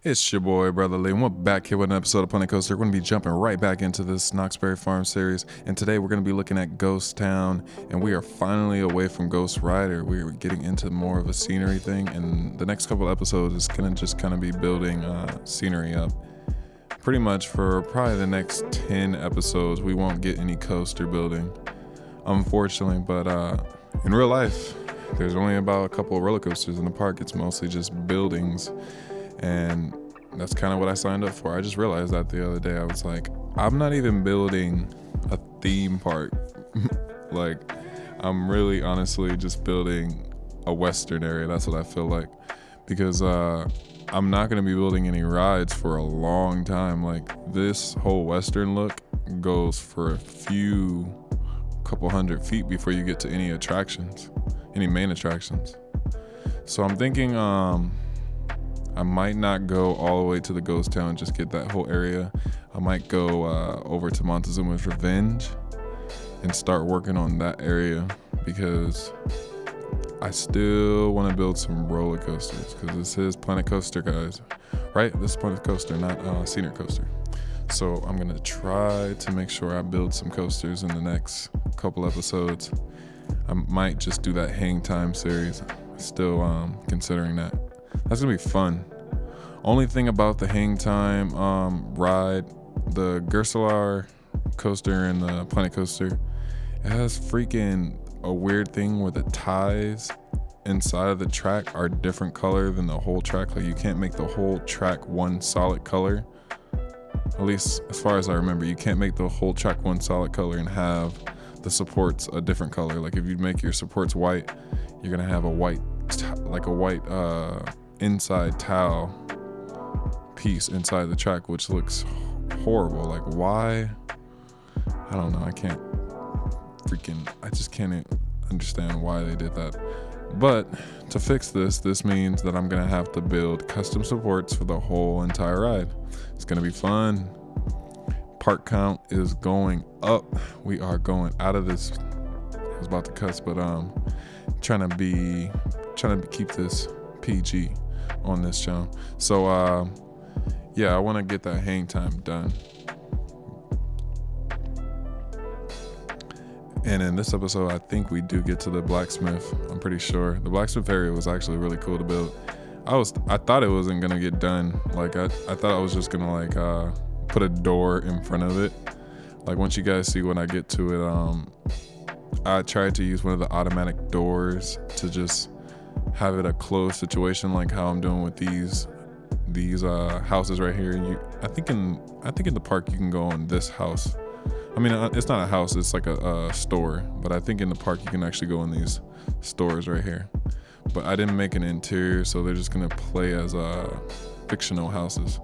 It's your boy, Brother Lee, and we're back here with an episode of Planet Coaster. We're going to be jumping right back into this Knoxberry Farm series, and today we're going to be looking at Ghost Town, and we are finally away from Ghost Rider. We're getting into more of a scenery thing, and the next couple episodes is going to just kind of be building scenery up. Pretty much for probably the next 10 episodes, we won't get any coaster building, unfortunately, but in real life, there's only about a couple of roller coasters in the park. It's mostly just buildings. And that's kind of what I signed up for. I just realized that the other day. I was like, I'm not even building a theme park. Like, I'm really honestly just building a Western area. That's what I feel like. Because I'm not going to be building any rides for a long time. Like, this whole Western look goes for a couple hundred feet before you get to any attractions, any main attractions. So I'm thinking, I might not go all the way to the Ghost Town, just get that whole area. I might go over to Montezuma's Revenge and start working on that area because I still want to build some roller coasters because this is Planet Coaster, guys. Right? This is Planet Coaster, not Senior Coaster. So I'm going to try to make sure I build some coasters in the next couple episodes. I might just do that Hang Time series. Still considering that. That's gonna be fun. Only thing about the Hang Time ride, the Gerselar coaster and the Planet Coaster, it has freaking a weird thing where the ties inside of the track are different color than the whole track. Like, you can't make the whole track one solid color. At least as far as I remember, you can't make the whole track one solid color and have the supports a different color. Like, if you make your supports white, you're gonna have a white inside towel piece inside the track, which looks horrible. Like, why? I don't know. I just can't understand why they did that. But to fix this means that I'm gonna have to build custom supports for the whole entire ride. It's gonna be fun. Park count is going up. We are going out of this. I was about to cuss, but trying to keep this PG on this channel. So yeah, I want to get that Hang Time done. And in this episode, I think we do get to the blacksmith. I'm pretty sure the blacksmith area was actually really cool to build. I thought it wasn't gonna get done. Like, I thought I was just gonna like put a door in front of it. Like, once you guys see when I get to it, I tried to use one of the automatic doors to just have it a closed situation, like how I'm doing with these houses right here. I think in the park you can go in this house. I mean, it's not a house, it's like a store, but I think in the park you can actually go in these stores right here. But I didn't make an interior, so they're just gonna play as fictional houses.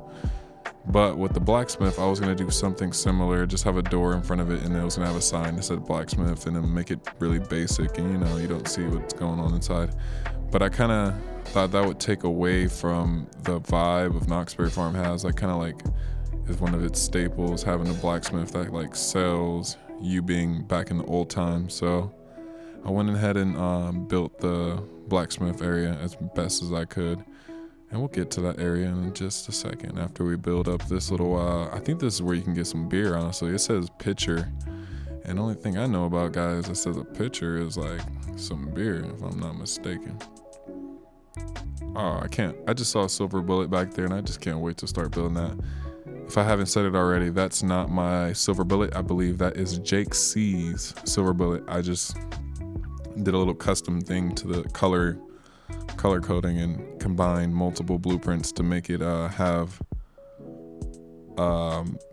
But with the blacksmith, I was gonna do something similar, just have a door in front of it, and it was gonna have a sign that said blacksmith, and then make it really basic, and you don't see what's going on inside. But I kind of thought that would take away from the vibe of Knoxberry Farm has. Like, kind of like is one of its staples, having a blacksmith that like sells you being back in the old times. So I went ahead and built the blacksmith area as best as I could. And we'll get to that area in just a second after we build up this little, I think this is where you can get some beer, honestly. It says pitcher. And the only thing I know about, guys, that says a pitcher is like some beer, if I'm not mistaken. Oh, I just saw a silver bullet back there, and I just can't wait to start building that. If I haven't said it already, that's not my silver bullet. I believe that is Jake C's silver bullet. I just did a little custom thing to the color coding and combine multiple blueprints to make it have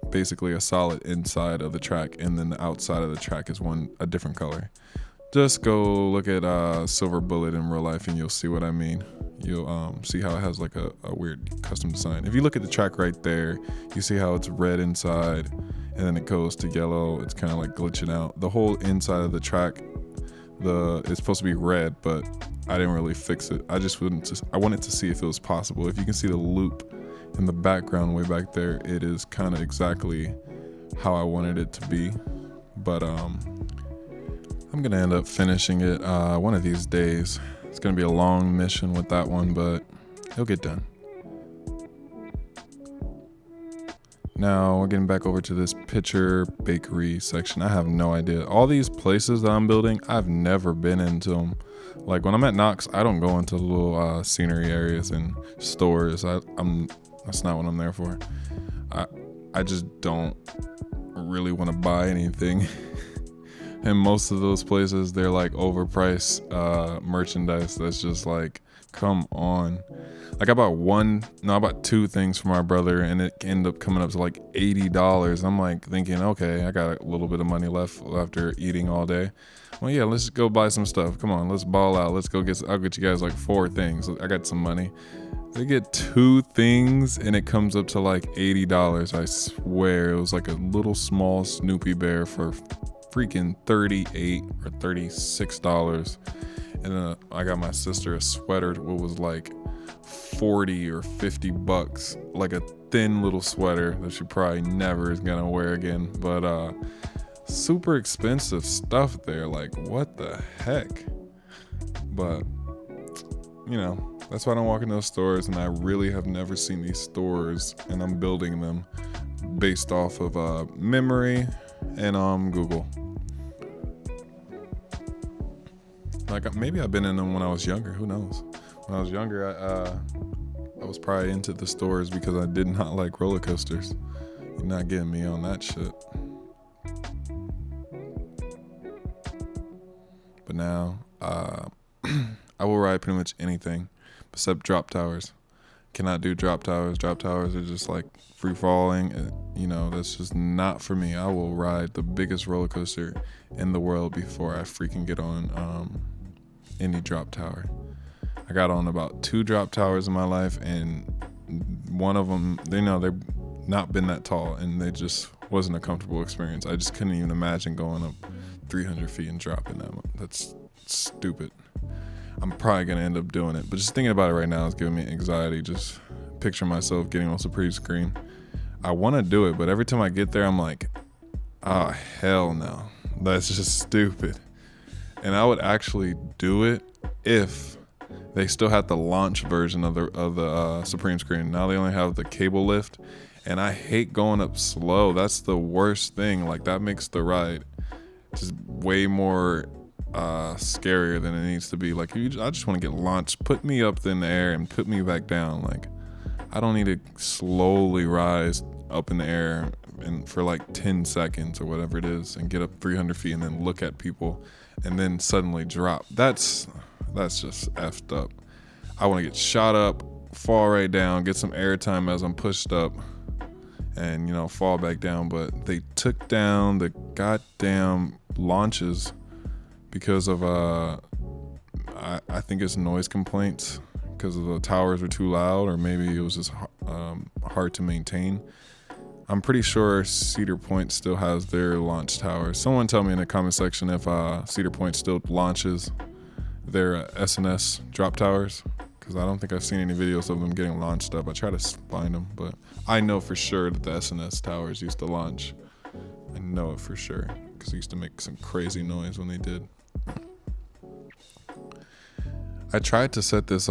basically a solid inside of the track, and then the outside of the track is a different color. Just go look at Silver Bullet in real life and you'll see what I mean. You'll see how it has like a weird custom design. If you look at the track right there, you see how it's red inside and then it goes to yellow. It's kind of like glitching out. The whole inside of the track, it's supposed to be red, but I didn't really fix it. I wanted to see if it was possible. If you can see the loop in the background way back there, it is kind of exactly how I wanted it to be. But I'm gonna end up finishing it one of these days. It's gonna be a long mission with that one, but it'll get done. Now we're getting back over to this pitcher bakery section. I have no idea. All these places that I'm building, I've never been into them. Like when I'm at Knox, I don't go into little scenery areas and stores. That's not what I'm there for. I just don't really want to buy anything. And most of those places, they're like overpriced merchandise that's just like, come on. Like I bought two things for my brother, and it ended up coming up to like $80. I'm like thinking, okay, I got a little bit of money left after eating all day. Well, yeah, let's just go buy some stuff. Come on, let's ball out. I'll get you guys like 4 things. I got some money. They get 2 things and it comes up to like $80. I swear it was like a little small Snoopy bear for freaking $38 or $36. And then I got my sister a sweater what was like $40 or $50, like a thin little sweater that she probably never is gonna wear again. But super expensive stuff there, like what the heck. But you know, that's why I don't walk in those stores, and I really have never seen these stores, and I'm building them based off of memory and Google. Like maybe I've been in them when I was younger, who knows. When I was younger, I was probably into the stores because I did not like roller coasters. You're not getting me on that shit. But now, I will ride pretty much anything except drop towers. Cannot do drop towers. Drop towers are just like free falling. You know, that's just not for me. I will ride the biggest roller coaster in the world before I freaking get on any drop tower. I got on about 2 drop towers in my life, and one of them, they've not been that tall, and they just wasn't a comfortable experience. I just couldn't even imagine going up 300 feet and dropping that one. That's stupid. I'm probably gonna end up doing it, but just thinking about it right now is giving me anxiety. Just picture myself getting on Supreme Screen. I want to do it, but every time I get there, I'm like, oh hell no, that's just stupid. And I would actually do it if they still had the launch version of the Supreme Screen. Now they only have the cable lift, and I hate going up slow. That's the worst thing. Like that makes the ride just way more scarier than it needs to be. Like I just want to get launched, put me up in the air and put me back down. Like I don't need to slowly rise up in the air and for like 10 seconds or whatever it is and get up 300 feet and then look at people and then suddenly drop. That's just effed up. I want to get shot up, fall right down, get some airtime as I'm pushed up, and you know, fall back down. But they took down the goddamn launches because of I think it's noise complaints because the towers were too loud, or maybe it was just hard to maintain. I'm pretty sure Cedar Point still has their launch towers. Someone tell me in the comment section if Cedar Point still launches their SNS drop towers, because I don't think I've seen any videos of them getting launched up. I try to find them, but I know for sure that the SNS towers used to launch. I know it for sure because they used to make some crazy noise when they did. I tried to set this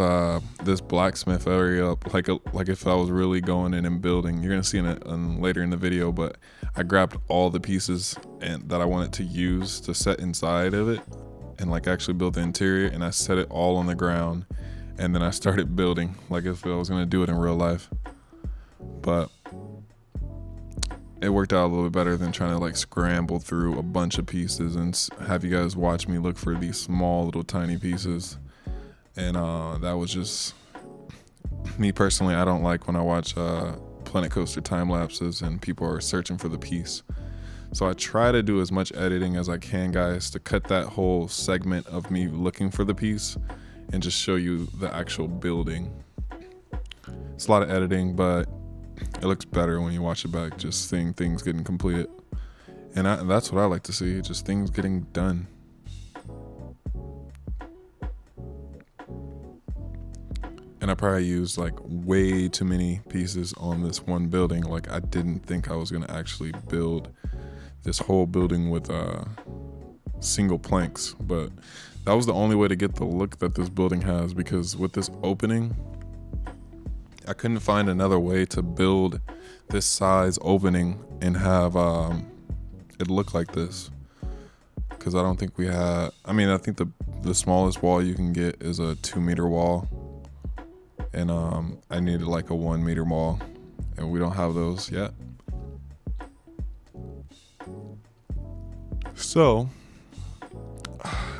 this blacksmith area up like if I was really going in and building. You're gonna see it later in the video, but I grabbed all the pieces that I wanted to use to set inside of it and like actually build the interior, and I set it all on the ground, and then I started building like if I was gonna do it in real life. But it worked out a little bit better than trying to like scramble through a bunch of pieces and have you guys watch me look for these small little tiny pieces. And that was just me personally. I don't like when I watch Planet Coaster time lapses and people are searching for the piece. So I try to do as much editing as I can, guys, to cut that whole segment of me looking for the piece and just show you the actual building. It's a lot of editing, but it looks better when you watch it back, just seeing things getting completed. And that's what I like to see, just things getting done. And I probably used like way too many pieces on this one building. Like I didn't think I was gonna actually build this whole building with single planks, but that was the only way to get the look that this building has, because with this opening, I couldn't find another way to build this size opening and have it look like this, because I don't think we had, I mean, I think the smallest wall you can get is a 2-meter wall, and I needed like a 1-meter wall, and we don't have those yet. So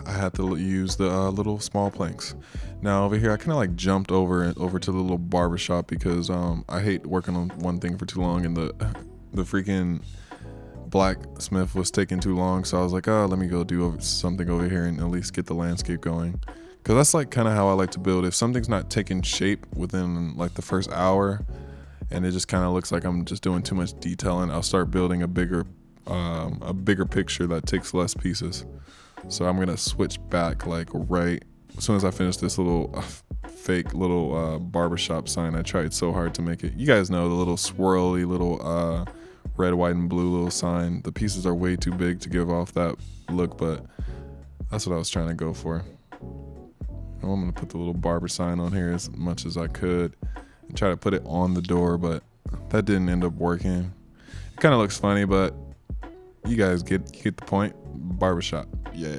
I had to use the little small planks. Now over here, I kind of like jumped over to the little barber shop because I hate working on one thing for too long, and the freaking blacksmith was taking too long. So I was like, oh, let me go do something over here and at least get the landscape going. Because that's like kind of how I like to build. If something's not taking shape within like the first hour, and it just kind of looks like I'm just doing too much detailing, I'll start building a bigger picture that takes less pieces. So I'm gonna switch back like right as soon as I finish this little fake little barbershop sign. I tried so hard to make it. You guys know the little swirly little red, white, and blue little sign. The pieces are way too big to give off that look, but that's what I was trying to go for. I'm gonna put the little barber sign on here as much as I could and try to put it on the door, but that didn't end up working. It kind of looks funny, but you guys get the point. Barbershop, yeah.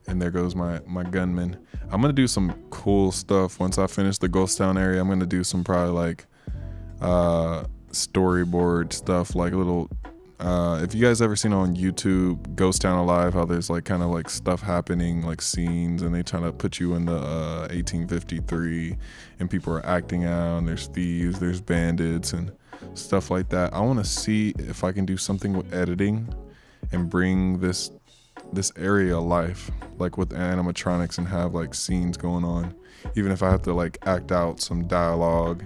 And there goes my gunman. I'm gonna do some cool stuff once I finish the Ghost Town area. I'm gonna do some probably like storyboard stuff, like little if you guys ever seen on YouTube Ghost Town Alive, how there's like kind of like stuff happening, like scenes, and they trying to put you in the 1853 and people are acting out, and there's thieves, there's bandits and stuff like that. I want to see if I can do something with editing and bring this area alive, like with animatronics, and have like scenes going on. Even if I have to like act out some dialogue,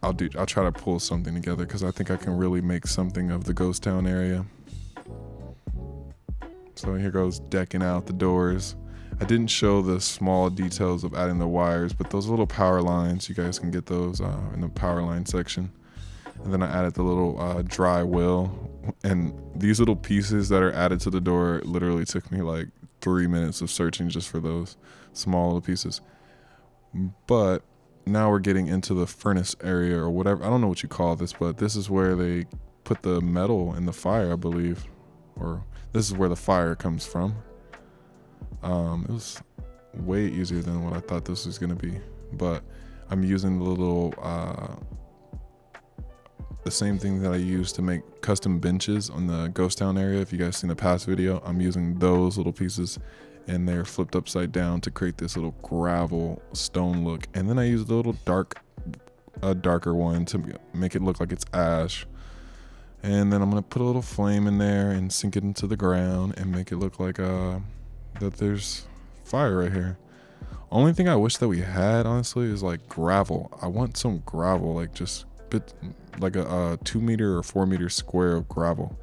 I'll try to pull something together, because I think I can really make something of the Ghost Town area. So here goes decking out the doors. I didn't show the small details of adding the wires, but those little power lines, you guys can get those in the power line section. And then I added the little dry well, and these little pieces that are added to the door literally took me like 3 minutes of searching just for those small little pieces. But now we're getting into the furnace area, or whatever. I don't know what you call this, but this is where they put the metal in the fire, I believe. Or this is where the fire comes from. It was way easier than what I thought this was gonna be. But I'm using the little, the same thing that I used to make custom benches on the Ghost Town area. If you guys seen the past video, I'm using those little pieces, and they're flipped upside down to create this little gravel stone look. And then I used a little darker one to make it look like it's ash. And then I'm gonna put a little flame in there and sink it into the ground and make it look like that there's fire right here. Only thing I wish that we had, honestly, is like gravel. I want some gravel, like just like a 2-meter or 4-meter square of gravel,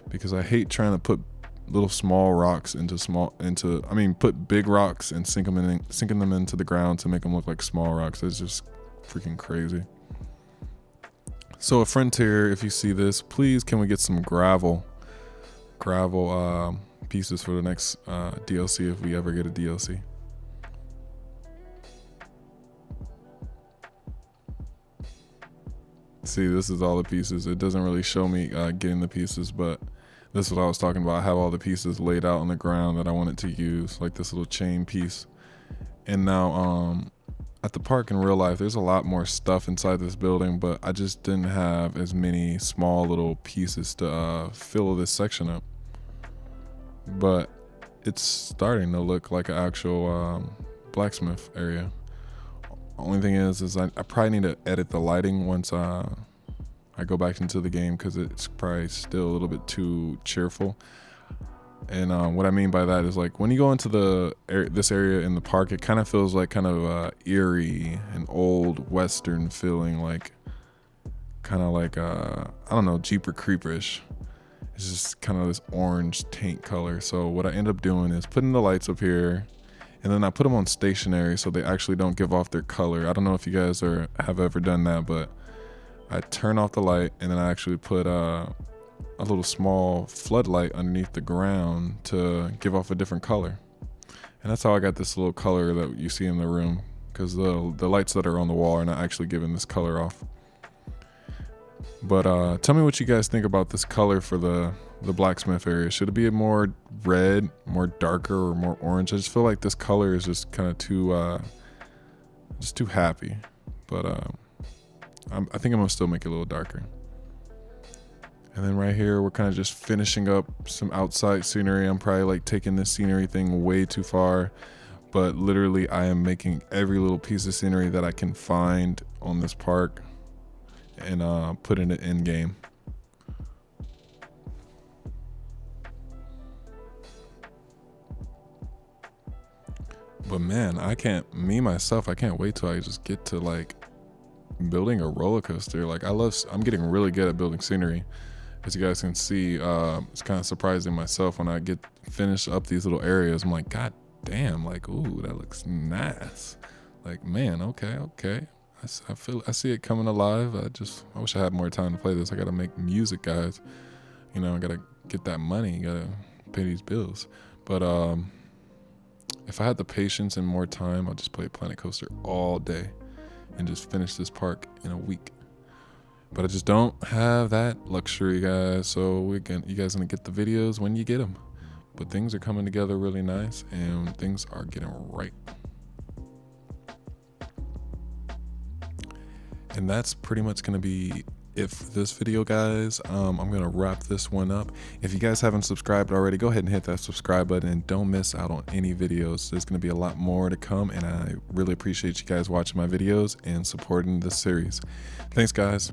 because I hate trying to put little small rocks put big rocks and sinking them into the ground to make them look like small rocks. It's just freaking crazy. So a Frontier, if you see this, please can we get some gravel pieces for the next DLC, if we ever get a DLC. See, this is all the pieces. It doesn't really show me getting the pieces, but this is what I was talking about. I have all the pieces laid out on the ground that I wanted to use, like this little chain piece. And now at the park in real life, there's a lot more stuff inside this building, but I just didn't have as many small little pieces to fill this section up. But it's starting to look like an actual blacksmith area. Only thing is I probably need to edit the lighting once I go back into the game, because it's probably still a little bit too cheerful. And what I mean by that is, like, when you go into this area in the park, it kind of feels like kind of eerie and old western feeling, like kind of like I don't know, Jeeper Creeperish. It's just kind of this orange taint color. So what I end up doing is putting the lights up here, and then I put them on stationary so they actually don't give off their color. I don't know if you guys have ever done that, but I turn off the light, and then I actually put a little small floodlight underneath the ground to give off a different color. And that's how I got this little color that you see in the room, because the lights that are on the wall are not actually giving this color off. But tell me what you guys think about this color for the blacksmith area. Should it be more red, more darker, or more orange? I just feel like this color is just kind of too happy. But I think I'm gonna still make it a little darker. And then right here, we're kind of just finishing up some outside scenery. I'm probably like taking this scenery thing way too far, but literally I am making every little piece of scenery that I can find on this park and putting it in game. But man, I can't wait till I just get to like building a roller coaster. Like I'm getting really good at building scenery. As you guys can see, it's kind of surprising myself when I finish up these little areas. I'm like, God damn, like, ooh, that looks nice. Like, man, okay. I see it coming alive. I wish I had more time to play this. I gotta make music, guys. You know, I gotta get that money, gotta pay these bills. But if I had the patience and more time, I'll just play Planet Coaster all day and just finish this park in a week. But I just don't have that luxury, guys. So you guys gonna get the videos when you get them. But things are coming together really nice, and things are getting right. And that's pretty much gonna be it for this video, guys. I'm gonna wrap this one up. If you guys haven't subscribed already, go ahead and hit that subscribe button and don't miss out on any videos. There's gonna be a lot more to come, and I really appreciate you guys watching my videos and supporting this series. Thanks, guys.